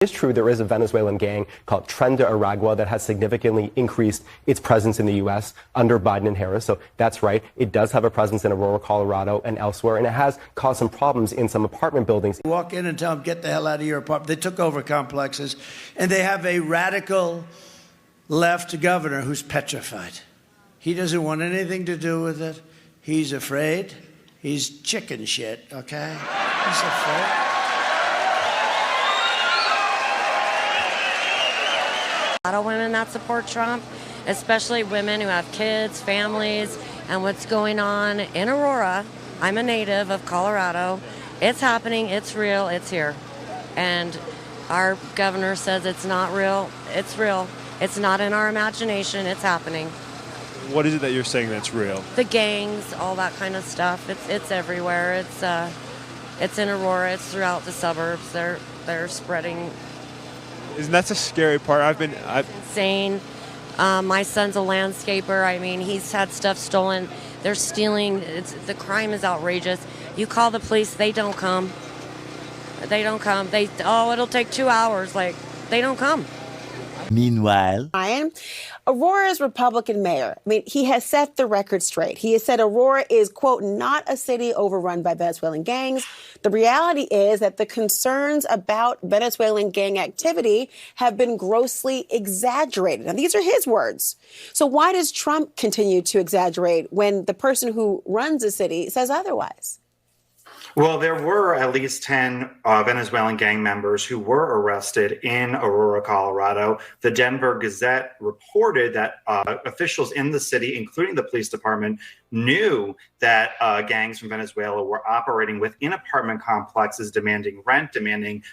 It's true there is a Venezuelan gang called Tren de Aragua that has significantly increased its presence in the U.S. under Biden and Harris. So that's right. It does have a presence in Aurora, Colorado and elsewhere, and it has caused some problems in some apartment buildings. Walk in and tell them, get the hell out of your apartment. They took over complexes, and they have a radical left governor who's petrified. He doesn't want anything to do with it. He's afraid. He's chicken shit, okay? He's afraid. A lot of women that support Trump, especially women who have kids, families, and what's going on in Aurora. I'm a native of Colorado. It's happening, it's real, it's here. And our governor says it's not real. It's real. It's not in our imagination, it's happening. What is it that you're saying that's real? The gangs, all that kind of stuff. It's everywhere. It's in Aurora, it's throughout the suburbs. They're spreading. Isn't that the scary part? Insane. My son's a landscaper. I mean, he's had stuff stolen. They're stealing. The crime is outrageous. You call the police, they don't come. They don't come. It'll take 2 hours. Like, they don't come. Meanwhile, Aurora's Republican mayor, he has set the record straight. He has said Aurora is, quote, not a city overrun by Venezuelan gangs. The reality is that the concerns about Venezuelan gang activity have been grossly exaggerated. And these are his words. So why does Trump continue to exaggerate when the person who runs the city says otherwise? Well, there were at least 10 Venezuelan gang members who were arrested in Aurora, Colorado. The Denver Gazette reported that officials in the city, including the police department, knew that gangs from Venezuela were operating within apartment complexes, demanding rent, demanding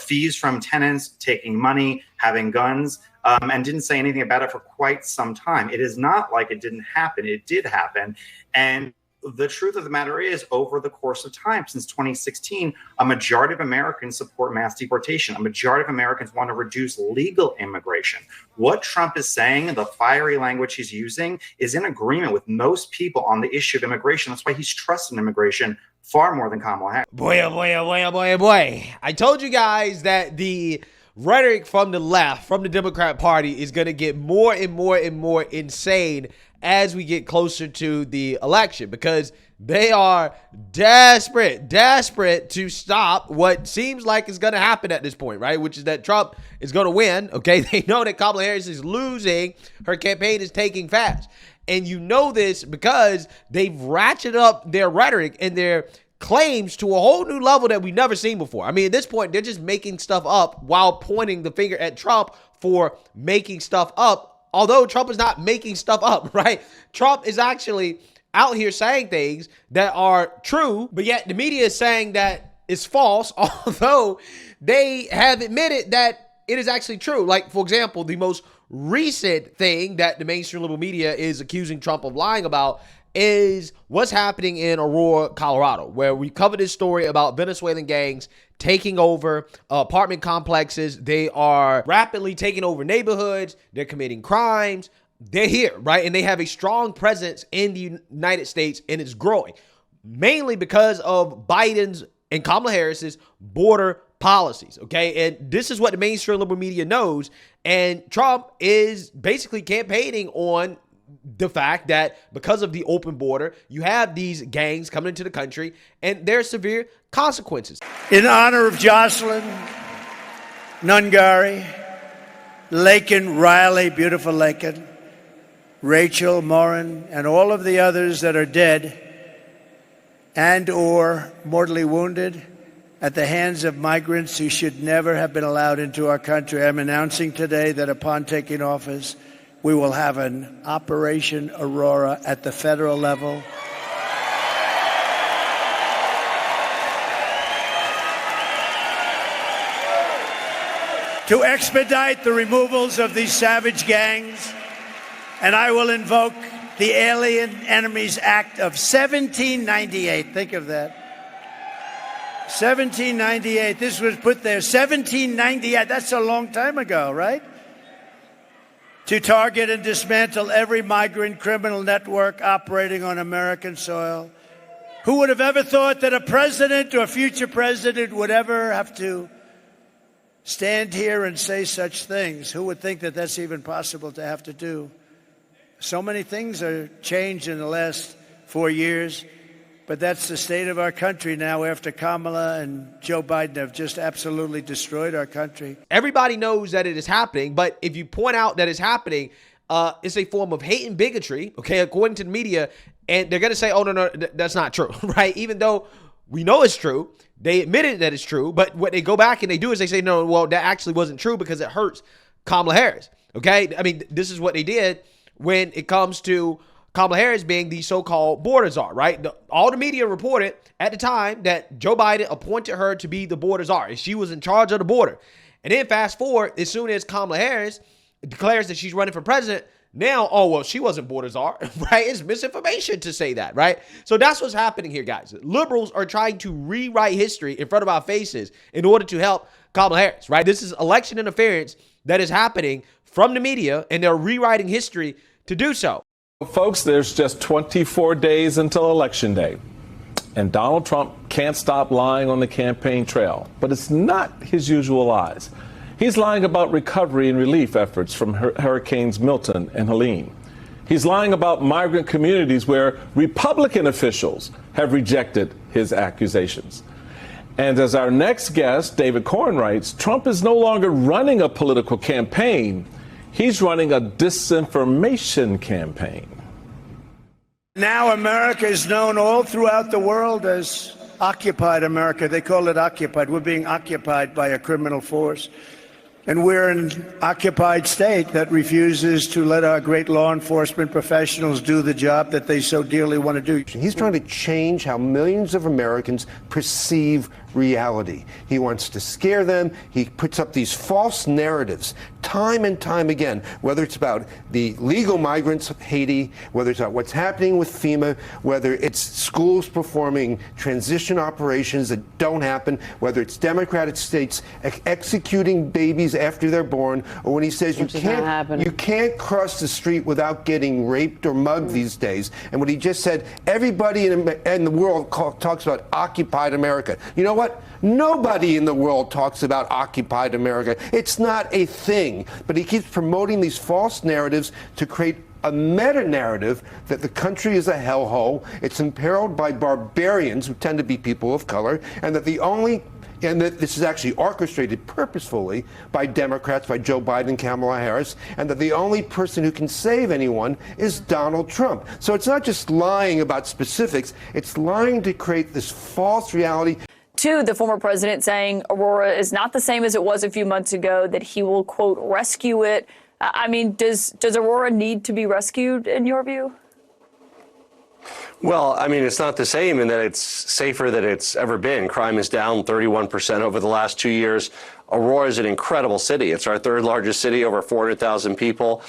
fees from tenants, taking money, having guns, and didn't say anything about it for quite some time. It is not like it didn't happen. It did happen. And the truth of the matter is, over the course of time, since 2016, a majority of Americans support mass deportation. A majority of Americans want to reduce legal immigration. What Trump is saying, the fiery language he's using, is in agreement with most people on the issue of immigration. That's why he's trusting immigration far more than Kamala Harris. Boy, oh boy, oh boy, oh boy, oh boy. I told you guys that the rhetoric from the left, from the Democrat Party, is going to get more and more and more insane as we get closer to the election, because they are desperate to stop what seems like is going to happen at this point, right? Which is that Trump is going to win, okay? They know that Kamala Harris is losing. Her campaign is taking fast. And you know this because they've ratcheted up their rhetoric and their claims to a whole new level that we've never seen before. I mean, at this point, they're just making stuff up while pointing the finger at Trump for making stuff up. Although Trump is not making stuff up, right? Trump is actually out here saying things that are true, but yet the media is saying that it's false, although they have admitted that it is actually true. Like, for example, the most recent thing that the mainstream liberal media is accusing Trump of lying about is what's happening in Aurora, Colorado, where we covered this story about Venezuelan gangs taking over apartment complexes. They are rapidly taking over neighborhoods. They're committing crimes. They're here, right? And they have a strong presence in the United States, and it's growing, mainly because of Biden's and Kamala Harris's border policies, okay? And this is what the mainstream liberal media knows, and Trump is basically campaigning on the fact that because of the open border, you have these gangs coming into the country, and there are severe consequences. In honor of Jocelyn, Nungari, Lakin, Riley, beautiful Lakin, Rachel, Morin, and all of the others that are dead and or mortally wounded at the hands of migrants who should never have been allowed into our country, I'm announcing today that upon taking office, we will have an Operation Aurora at the federal level. To expedite the removals of these savage gangs, and I will invoke the Alien Enemies Act of 1798. Think of that. 1798. This was put there. 1798. That's a long time ago, right? To target and dismantle every migrant criminal network operating on American soil. Who would have ever thought that a president or a future president would ever have to stand here and say such things. Who would think that that's even possible to have to do? So many things are changed in the last 4 years, but that's the state of our country now after Kamala and Joe Biden have just absolutely destroyed our country. Everybody knows that it is happening, but if you point out that it's happening, it's a form of hate and bigotry, okay, according to the media, and they're going to say, oh, no, that's not true, right? Even though we know it's true, they admitted that it's true, but what they go back and they do is they say, no, well, that actually wasn't true because it hurts Kamala Harris, okay? I mean, this is what they did when it comes to Kamala Harris being the so-called border czar, right? All the media reported at the time that Joe Biden appointed her to be the border czar, and she was in charge of the border. And then fast forward, as soon as Kamala Harris declares that she's running for president, now, oh, well, she wasn't border czar, right? It's misinformation to say that, right? So that's what's happening here, guys. Liberals are trying to rewrite history in front of our faces in order to help Kamala Harris, right? This is election interference that is happening from the media, and they're rewriting history to do so. Folks, there's just 24 days until Election Day, and Donald Trump can't stop lying on the campaign trail. But it's not his usual lies. He's lying about recovery and relief efforts from Hurricanes Milton and Helene. He's lying about migrant communities where Republican officials have rejected his accusations. And as our next guest, David Corn, writes, Trump is no longer running a political campaign. He's running a disinformation campaign. Now America is known all throughout the world as occupied America. They call it occupied. We're being occupied by a criminal force. And we're an occupied state that refuses to let our great law enforcement professionals do the job that they so dearly want to do. He's trying to change how millions of Americans perceive reality. He wants to scare them. He puts up these false narratives time and time again, whether it's about the legal migrants of Haiti, whether it's about what's happening with FEMA, whether it's schools performing transition operations that don't happen, whether it's Democratic states executing babies after they're born, or when he says you can't cross the street without getting raped or mugged these days. And what he just said, everybody in the world talks about occupied America. You know what? Nobody in the world talks about occupied America. It's not a thing. But he keeps promoting these false narratives to create a meta-narrative that the country is a hellhole, it's imperiled by barbarians who tend to be people of color, and that this is actually orchestrated purposefully by Democrats, by Joe Biden and Kamala Harris, and that the only person who can save anyone is Donald Trump. So it's not just lying about specifics, it's lying to create this false reality. To the former president saying Aurora is not the same as it was a few months ago, that he will, quote, rescue it. I mean, does Aurora need to be rescued in your view? Well, I mean, it's not the same in that it's safer than it's ever been. Crime is down 31% over the last 2 years. Aurora is an incredible city. It's our third largest city, over 400,000 people.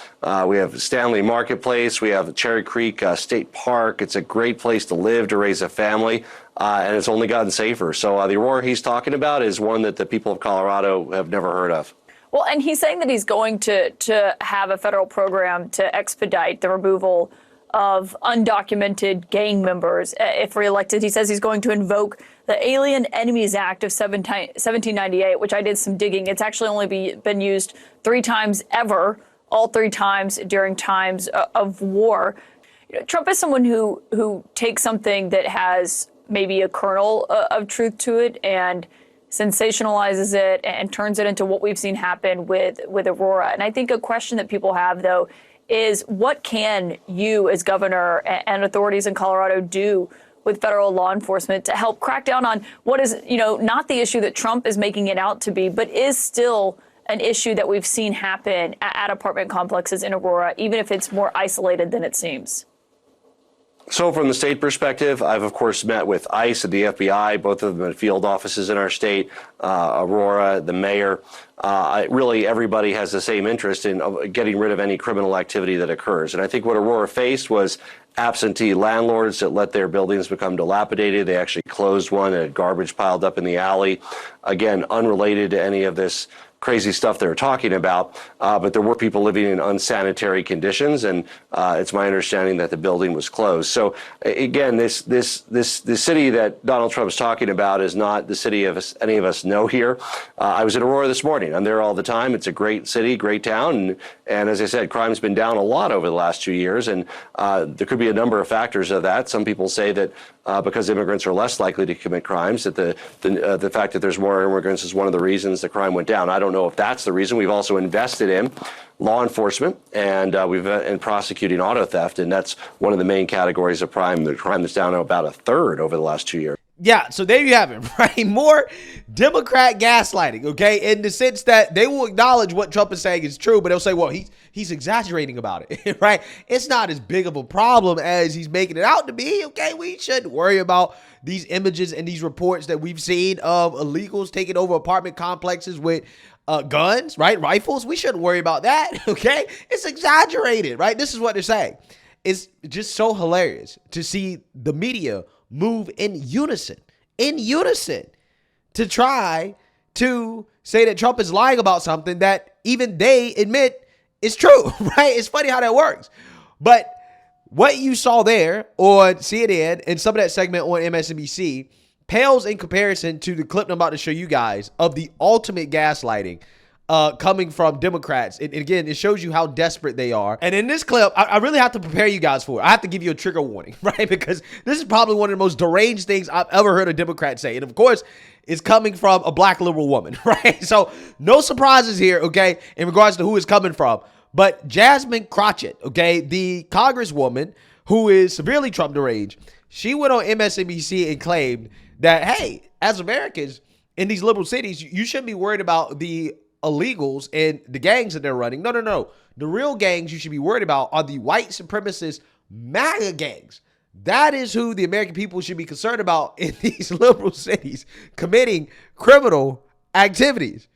We have Stanley Marketplace. We have Cherry Creek State Park. It's a great place to live, to raise a family, and it's only gotten safer. So the Aurora he's talking about is one that the people of Colorado have never heard of. Well, and he's saying that he's going to have a federal program to expedite the removal of undocumented gang members if reelected. He says he's going to invoke the Alien Enemies Act of 1798, which I did some digging. It's actually only been used 3 times ever, all 3 times during times of war. You know, Trump is someone who takes something that has maybe a kernel of truth to it and sensationalizes it and turns it into what we've seen happen with Aurora. And I think a question that people have, though, is what can you as governor and authorities in Colorado do with federal law enforcement to help crack down on what is, not the issue that Trump is making it out to be, but is still an issue that we've seen happen at apartment complexes in Aurora, even if it's more isolated than it seems? So from the state perspective, I've, of course, met with ICE and the FBI, both of them at field offices in our state, Aurora, the mayor. Really, everybody has the same interest in getting rid of any criminal activity that occurs. And I think what Aurora faced was absentee landlords that let their buildings become dilapidated. They actually closed one and had garbage piled up in the alley. Again, unrelated to any of this crazy stuff they're talking about, but there were people living in unsanitary conditions, and it's my understanding that the building was closed. So again, this city that Donald Trump is talking about is not the city any of us know here. I was in Aurora this morning. I'm there all the time. It's a great city, great town, and as I said, crime's been down a lot over the last 2 years, and there could be a number of factors of that. Some people say that because immigrants are less likely to commit crimes, that the fact that there's more immigrants is one of the reasons the crime went down. I don't know if that's the reason. We've also invested in law enforcement, and we've in prosecuting auto theft, and that's one of the main categories of crime. The crime that's down about a third over the last 2 years. Yeah, so there you have it, right? More Democrat gaslighting, okay? In the sense that they will acknowledge what Trump is saying is true, but they'll say, well, he's exaggerating about it, right? It's not as big of a problem as he's making it out to be, okay? We shouldn't worry about these images and these reports that we've seen of illegals taking over apartment complexes with guns, right? Rifles. We shouldn't worry about that, okay? It's exaggerated, right? This is what they're saying. It's just so hilarious to see the media move in unison to try to say that Trump is lying about something that even they admit is true, right? It's funny how that works. But what you saw there on CNN and some of that segment on MSNBC pales in comparison to the clip I'm about to show you guys of the ultimate gaslighting coming from Democrats. And again, it shows you how desperate they are. And in this clip, I really have to prepare you guys for it. I have to give you a trigger warning, right? Because this is probably one of the most deranged things I've ever heard a Democrat say. And of course, it's coming from a black liberal woman, right? So no surprises here, okay, in regards to who it's coming from. But Jasmine Crotchet, okay, the congresswoman who is severely Trump deranged, she went on MSNBC and claimed that, hey, as Americans in these liberal cities, you shouldn't be worried about the illegals and the gangs that they're running. No. The real gangs you should be worried about are the white supremacist MAGA gangs. That is who the American people should be concerned about in these liberal cities committing criminal activities.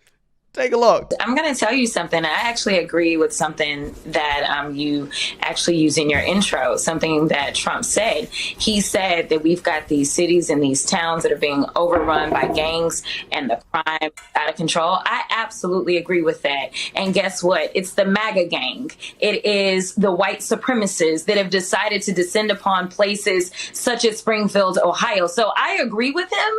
Take a look. I'm going to tell you something. I actually agree with something that you actually used in your intro, something that Trump said. He said that we've got these cities and these towns that are being overrun by gangs and the crime out of control. I absolutely agree with that. And guess what? It's the MAGA gang. It is the white supremacists that have decided to descend upon places such as Springfield, Ohio. So I agree with him.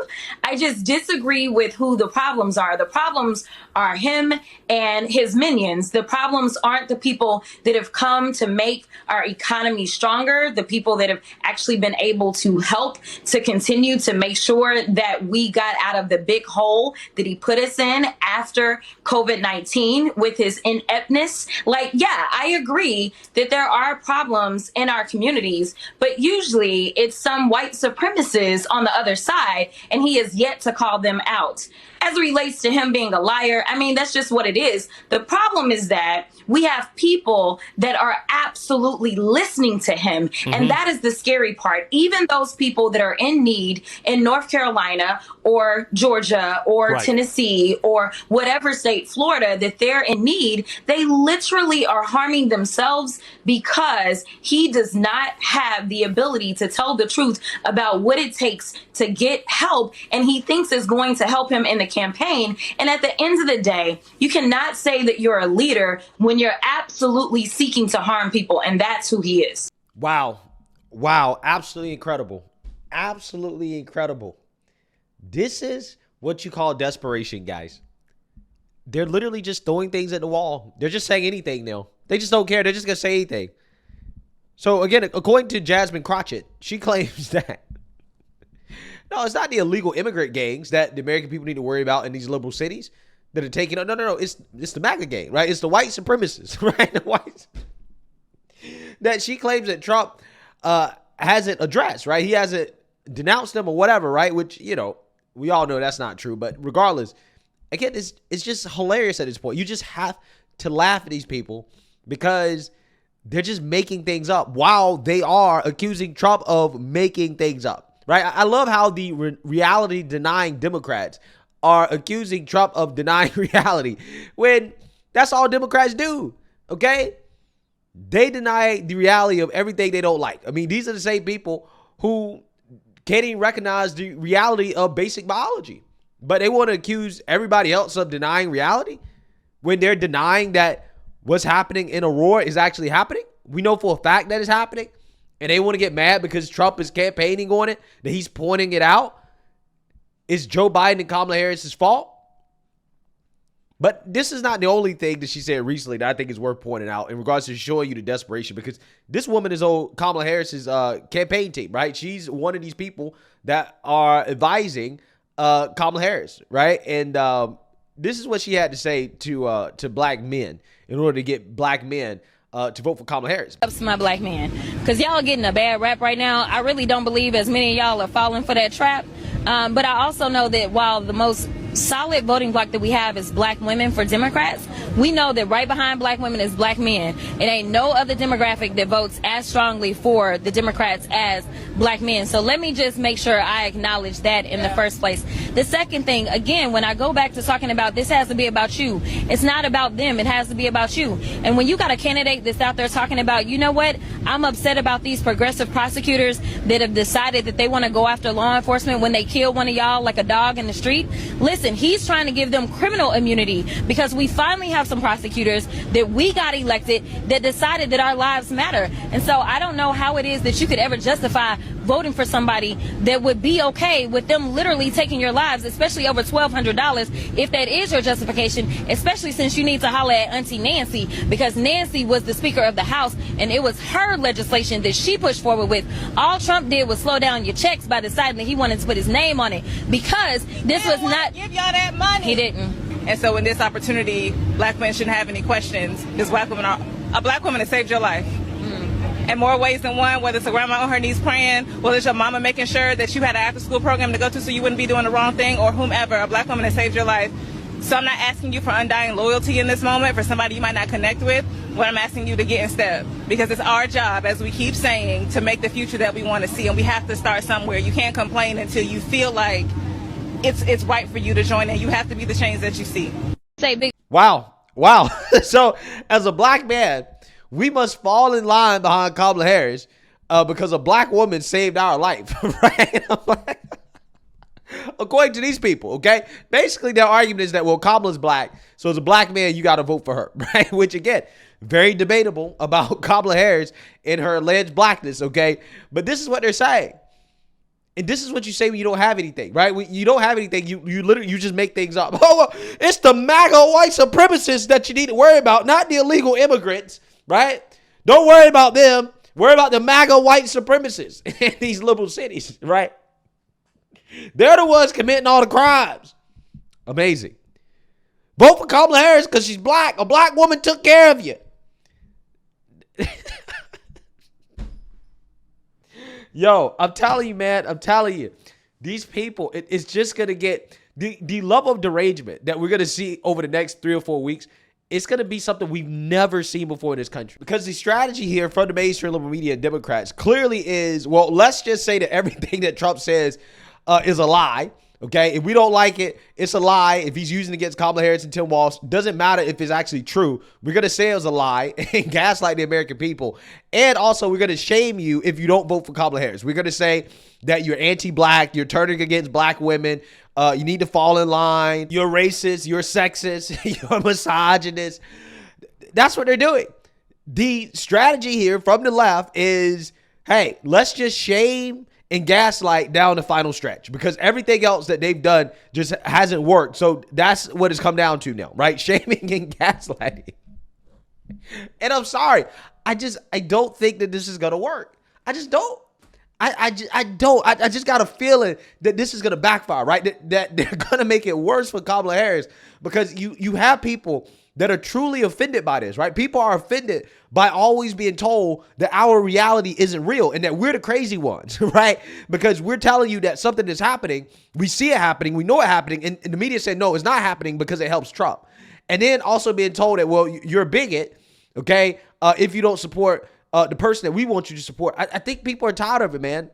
I just disagree with who the problems are. The problems are him and his minions. The problems aren't the people that have come to make our economy stronger, the people that have actually been able to help to continue to make sure that we got out of the big hole that he put us in after COVID-19 with his ineptness. Like, yeah, I agree that there are problems in our communities, but usually it's some white supremacists on the other side, and he has yet to call them out. As it relates to him being a liar, I mean, that's just what it is. The problem is that we have people that are absolutely listening to him. Mm-hmm. And that is the scary part. Even those people that are in need in North Carolina or Georgia or Tennessee or whatever state, Florida, that they're in need, they literally are harming themselves because he does not have the ability to tell the truth about what it takes to get help. And he thinks is going to help him in the campaign. And at the end of the day, you cannot say that you're a leader when you're absolutely seeking to harm people. And that's who he is. Wow. Absolutely incredible. Absolutely incredible. This is what you call desperation, guys. They're literally just throwing things at the wall. They're just saying anything now. They just don't care. They're just going to say anything. So again, according to Jasmine Crotchet, she claims that no, it's not the illegal immigrant gangs that the American people need to worry about in these liberal cities that are taking. No. It's the MAGA gang, right? It's the white supremacists, right? The whites that she claims that Trump hasn't addressed, right? He hasn't denounced them or whatever, right? Which, you know, we all know that's not true. But regardless, again, it's just hilarious at this point. You just have to laugh at these people because they're just making things up while they are accusing Trump of making things up. Right? I love how the reality denying Democrats are accusing Trump of denying reality when that's all Democrats do. Okay? They deny the reality of everything they don't like. I mean, these are the same people who can't even recognize the reality of basic biology, but they want to accuse everybody else of denying reality when they're denying that what's happening in Aurora is actually happening. We know for a fact that it's happening, and they want to get mad because Trump is campaigning on it, that he's pointing it out. It's Joe Biden and Kamala Harris's fault. But this is not the only thing that she said recently that I think is worth pointing out in regards to showing you the desperation, because this woman is on Kamala Harris's campaign team, right? She's one of these people that are advising Kamala Harris, right? And this is what she had to say to black men in order to get black men to vote for Kamala Harris. Up to my black man, because y'all are getting a bad rap right now. I really don't believe as many of y'all are falling for that trap. But I also know that while the most solid voting bloc that we have is black women for Democrats, we know that right behind black women is black men. It ain't no other demographic that votes as strongly for the Democrats as black men. So let me just make sure I acknowledge that in the first place. The second thing, again, when I go back to talking about this has to be about you. It's not about them. It has to be about you. And when you got a candidate that's out there talking about, you know what, I'm upset about these progressive prosecutors that have decided that they want to go after law enforcement when they kill one of y'all like a dog in the street. Listen, he's trying to give them criminal immunity because we finally have some prosecutors that we got elected that decided that our lives matter. And so I don't know how it is that you could ever justify voting for somebody that would be okay with them literally taking your lives, especially over $1,200, if that is your justification, especially since you need to holler at Auntie Nancy, because Nancy was the Speaker of the House and it was her legislation that she pushed forward with. All Trump did was slow down your checks by deciding that he wanted to put his name on it, because this was not give y'all that money. He didn't. And so in this opportunity, black men shouldn't have any questions. This black woman, a black woman has saved your life. In more ways than one, whether it's a grandma on her knees praying, whether it's your mama making sure that you had an after school program to go to so you wouldn't be doing the wrong thing, or whomever, a black woman has saved your life. So I'm not asking you for undying loyalty in this moment for somebody you might not connect with. What I'm asking you to get in step, because it's our job, as we keep saying, to make the future that we want to see, and we have to start somewhere. You can't complain until you feel like it's right for you to join in. You have to be the change that you see. Say big. Wow. So as a black man, we must fall in line behind Kamala Harris because a black woman saved our life, right? According to these people, okay? Basically, their argument is that, well, Kamala's black, so as a black man, you got to vote for her, right? Which, again, very debatable about Kamala Harris and her alleged blackness, okay? But this is what they're saying. And this is what you say when you don't have anything, right? When you don't have anything, you literally just make things up. Oh, it's the MAGA white supremacists that you need to worry about, not the illegal immigrants, right? Don't worry about them. Worry about the MAGA white supremacists in these liberal cities, right? They're the ones committing all the crimes. Amazing. Vote for Kamala Harris because she's black. A black woman took care of you. Yo, I'm telling you, man. I'm telling you. These people, it's just going to get the level of derangement that we're going to see over the next 3 or 4 weeks. It's going to be something we've never seen before in this country. Because the strategy here from the mainstream liberal media and Democrats clearly is, well, let's just say that everything that Trump says is a lie. Okay, if we don't like it, it's a lie. If he's using it against Kamala Harris and Tim Walz, doesn't matter if it's actually true. We're going to say it was a lie and gaslight the American people. And also, we're going to shame you if you don't vote for Kamala Harris. We're going to say that you're anti-black, you're turning against black women, you need to fall in line, you're racist, you're sexist, you're misogynist. That's what they're doing. The strategy here from the left is, hey, let's just shame and gaslight down the final stretch, because everything else that they've done just hasn't worked. So that's what it's come down to now, right? Shaming and gaslighting. And I'm sorry, I don't think that this is gonna work. I just don't. I just got a feeling that this is gonna backfire, right? That they're gonna make it worse for Kamala Harris, because you have people that are truly offended by this, right? People are offended by always being told that our reality isn't real and that we're the crazy ones, right? Because we're telling you that something is happening. We see it happening. We know it happening. And the media said, no, it's not happening because it helps Trump. And then also being told that, well, you're a bigot, okay, if you don't support the person that we want you to support. I think people are tired of it, man.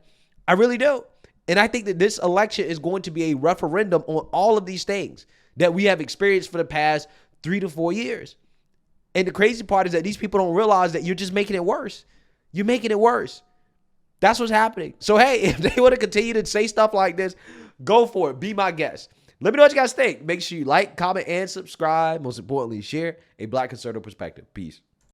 I really do. And I think that this election is going to be a referendum on all of these things that we have experienced for the past 3 to 4 years. And the crazy part is that these people don't realize that you're just making it worse. You're making it worse. That's what's happening. So, hey, if they want to continue to say stuff like this, go for it. Be my guest. Let me know what you guys think. Make sure you like, comment, and subscribe. Most importantly, share a Black conservative perspective. Peace.